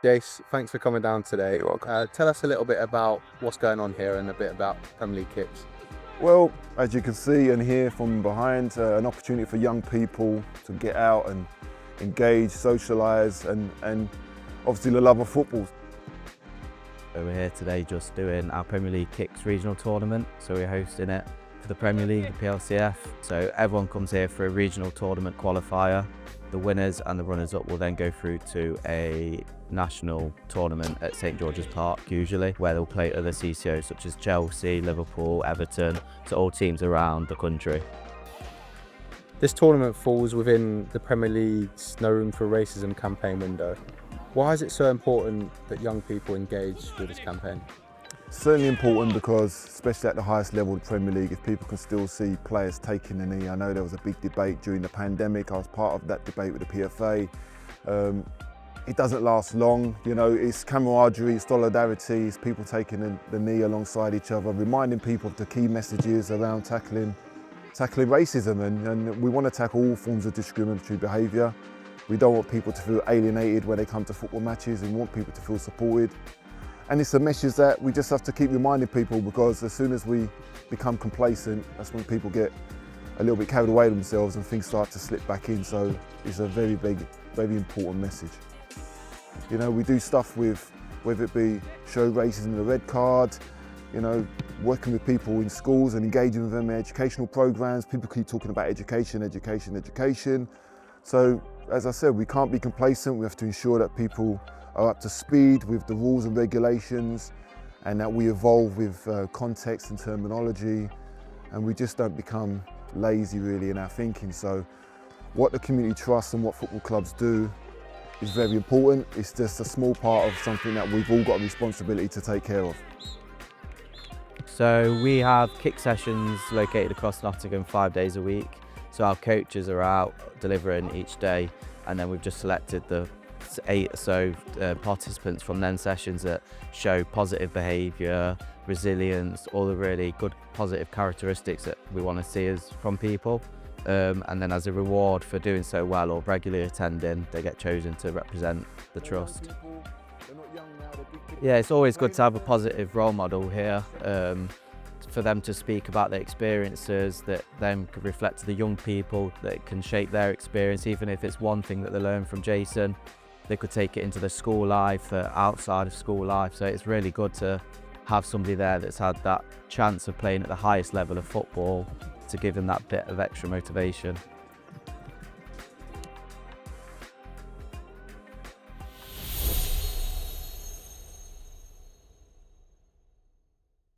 Jace, thanks for coming down today. Tell us a little bit about what's going on here and a bit about Premier League Kicks. Well, as you can see and hear from behind, an opportunity for young people to get out and engage, socialise and obviously the love of football. So we're here today just doing our Premier League Kicks regional tournament. So we're hosting it for the Premier League, the PLCF. So everyone comes here for a regional tournament qualifier. The winners and the runners-up will then go through to a national tournament at St George's Park usually, where they'll play other CCOs such as Chelsea, Liverpool, Everton, so all teams around the country. This tournament falls within the Premier League's No Room for Racism campaign window. Why is it so important that young people engage with this campaign? Certainly important because, especially at the highest level of the Premier League, if people can still see players taking the knee. I know there was a big debate during the pandemic. I was part of that debate with the PFA. It doesn't last long, you know, it's camaraderie, it's solidarity, it's people taking the knee alongside each other, reminding people of the key messages around tackling racism, and we want to tackle all forms of discriminatory behaviour. We don't want people to feel alienated when they come to football matches, and we want people to feel supported. And it's a message that we just have to keep reminding people, because as soon as we become complacent, that's when people get a little bit carried away with themselves and things start to slip back in. So it's a very big, very important message. You know, we do stuff with, whether it be show racism in the red card, you know, working with people in schools and engaging with them in educational programs. People keep talking about education, education, education. So, as I said, we can't be complacent. We have to ensure that people are up to speed with the rules and regulations, and that we evolve with context and terminology, and we just don't become lazy really in our thinking. So what the community trusts and what football clubs do is very important. It's just a small part of something that we've all got a responsibility to take care of. So we have kick sessions located across Nottingham 5 days a week. So our coaches are out delivering each day, and then we've just selected the 8 or so participants from them sessions that show positive behaviour, resilience, all the really good positive characteristics that we want to see from people. And then as a reward for doing so well or regularly attending, they get chosen to represent the trust. Yeah, it's always good to have a positive role model here, for them to speak about their experiences, that then could reflect to the young people, that can shape their experience. Even if it's one thing that they learn from Jason, they could take it into their school life, outside of school life. So it's really good to have somebody there that's had that chance of playing at the highest level of football, to give them that bit of extra motivation.